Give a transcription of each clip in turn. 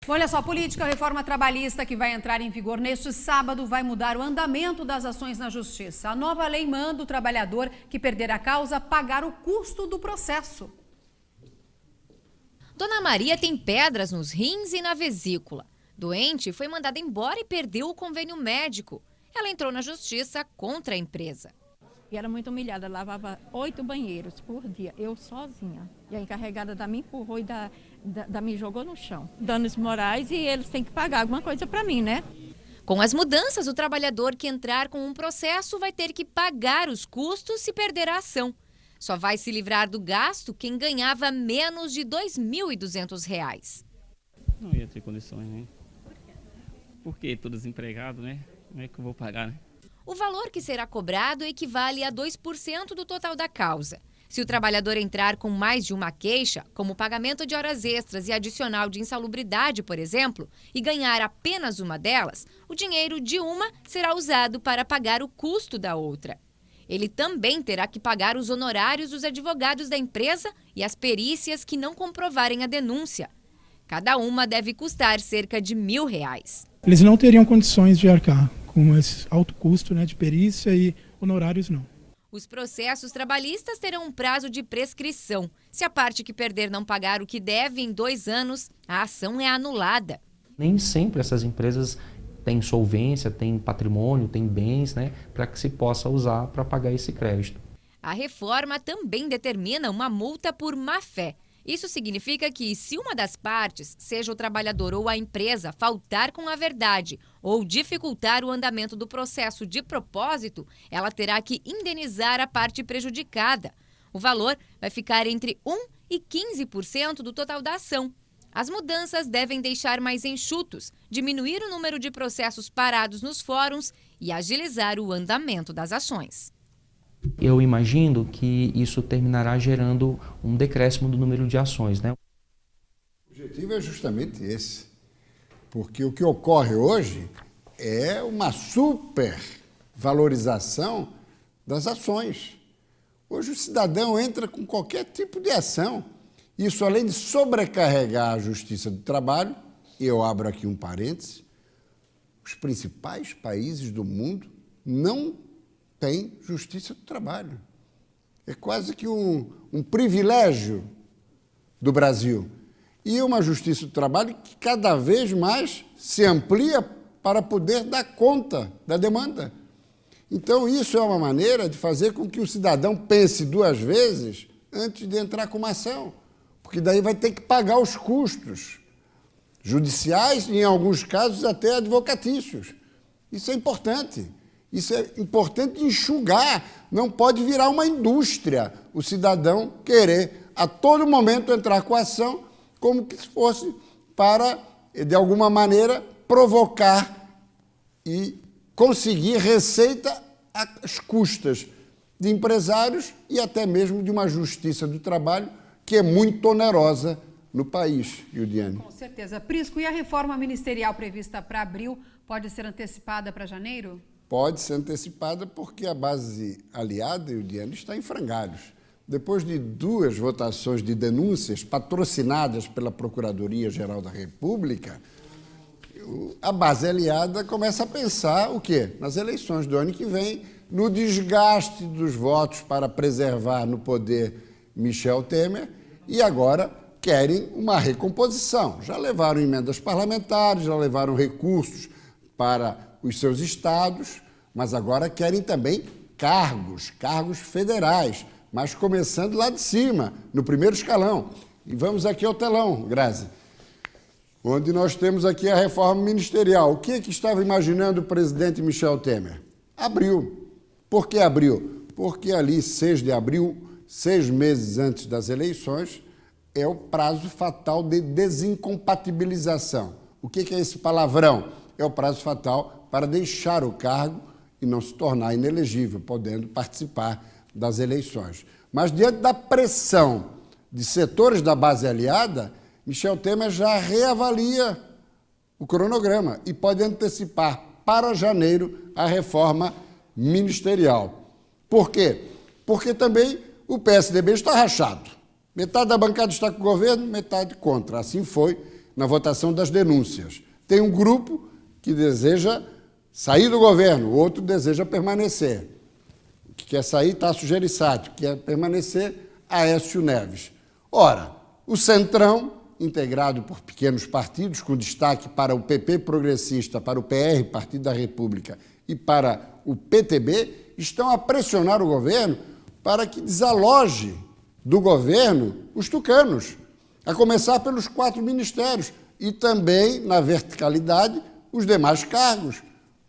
Olha só, a política reforma trabalhista que vai entrar em vigor neste sábado vai mudar o andamento das ações na justiça. A nova lei manda o trabalhador que perder a causa pagar o custo do processo. Dona Maria tem pedras nos rins e na vesícula. Doente, foi mandada embora e perdeu o convênio médico. Ela entrou na justiça contra a empresa. E era muito humilhada, lavava 8 banheiros por dia, eu sozinha. E a encarregada da me empurrou e me jogou no chão. Danos morais, e eles têm que pagar alguma coisa para mim, né? Com as mudanças, o trabalhador que entrar com um processo vai ter que pagar os custos se perder a ação. Só vai se livrar do gasto quem ganhava menos de R$ 2.200. Não ia ter condições, né? Porque estou desempregado, né? Como é que eu vou pagar, né? O valor que será cobrado equivale a 2% do total da causa. Se o trabalhador entrar com mais de uma queixa, como pagamento de horas extras e adicional de insalubridade, por exemplo, e ganhar apenas uma delas, o dinheiro de uma será usado para pagar o custo da outra. Ele também terá que pagar os honorários dos advogados da empresa e as perícias que não comprovarem a denúncia. Cada uma deve custar cerca de R$1.000. Eles não teriam condições de arcar com esse alto custo, de perícia, e honorários não. Os processos trabalhistas terão um prazo de prescrição. Se a parte que perder não pagar o que deve em 2 anos, a ação é anulada. Nem sempre essas empresas têm solvência, têm patrimônio, têm bens, para que se possa usar para pagar esse crédito. A reforma também determina uma multa por má-fé. Isso significa que, se uma das partes, seja o trabalhador ou a empresa, faltar com a verdade ou dificultar o andamento do processo de propósito, ela terá que indenizar a parte prejudicada. O valor vai ficar entre 1% e 15% do total da ação. As mudanças devem deixar mais enxutos, diminuir o número de processos parados nos fóruns e agilizar o andamento das ações. Eu imagino que isso terminará gerando um decréscimo do número de ações, O objetivo é justamente esse, porque o que ocorre hoje é uma supervalorização das ações. Hoje o cidadão entra com qualquer tipo de ação. Isso, além de sobrecarregar a Justiça do Trabalho, eu abro aqui um parêntese, os principais países do mundo não tem Justiça do Trabalho. É quase que um privilégio do Brasil. E uma Justiça do Trabalho que cada vez mais se amplia para poder dar conta da demanda. Então, isso é uma maneira de fazer com que o cidadão pense 2 vezes antes de entrar com uma ação, porque daí vai ter que pagar os custos judiciais e, em alguns casos, até advocatícios. Isso é importante. Isso é importante enxugar, não pode virar uma indústria o cidadão querer a todo momento entrar com a ação como que fosse para, de alguma maneira, provocar e conseguir receita às custas de empresários e até mesmo de uma Justiça do Trabalho que é muito onerosa no país, Yudiane. Com certeza. Prisco, e a reforma ministerial prevista para abril pode ser antecipada para janeiro? Pode ser antecipada porque a base aliada, Yudiane, está em frangalhos. Depois de 2 votações de denúncias patrocinadas pela Procuradoria-Geral da República, a base aliada começa a pensar o quê? Nas eleições do ano que vem, no desgaste dos votos para preservar no poder Michel Temer, e agora querem uma recomposição. Já levaram emendas parlamentares, já levaram recursos para os seus estados, mas agora querem também cargos federais, mas começando lá de cima, no primeiro escalão. E vamos aqui ao telão, Grazi, onde nós temos aqui a reforma ministerial. O que estava imaginando o presidente Michel Temer? Abril. Por que abril? Porque ali, 6 de abril, 6 meses antes das eleições, é o prazo fatal de desincompatibilização. O que é esse palavrão? É o prazo fatal para deixar o cargo e não se tornar inelegível, podendo participar das eleições. Mas, diante da pressão de setores da base aliada, Michel Temer já reavalia o cronograma e pode antecipar para janeiro a reforma ministerial. Por quê? Porque também o PSDB está rachado. Metade da bancada está com o governo, metade contra. Assim foi na votação das denúncias. Tem um grupo que deseja sair do governo, o outro deseja permanecer. O que quer sair, Tasso Gereissati, que quer permanecer, Aécio Neves. Ora, o Centrão, integrado por pequenos partidos, com destaque para o PP progressista, para o PR, Partido da República, e para o PTB, estão a pressionar o governo para que desaloje do governo os tucanos, a começar pelos 4 ministérios e também, na verticalidade, os demais cargos,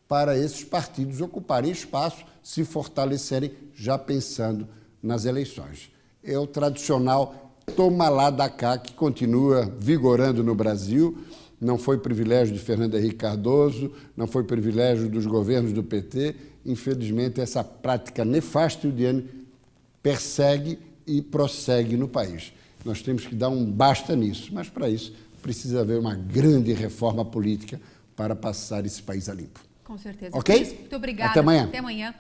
para esses partidos ocuparem espaço, se fortalecerem, já pensando nas eleições. É o tradicional toma lá da cá, que continua vigorando no Brasil. Não foi privilégio de Fernando Henrique Cardoso, não foi privilégio dos governos do PT. Infelizmente, essa prática nefasta e o Diane persegue e prossegue no país. Nós temos que dar um basta nisso, mas para isso precisa haver uma grande reforma política para passar esse país a limpo. Com certeza. Ok? Muito obrigada. Até amanhã. Até amanhã.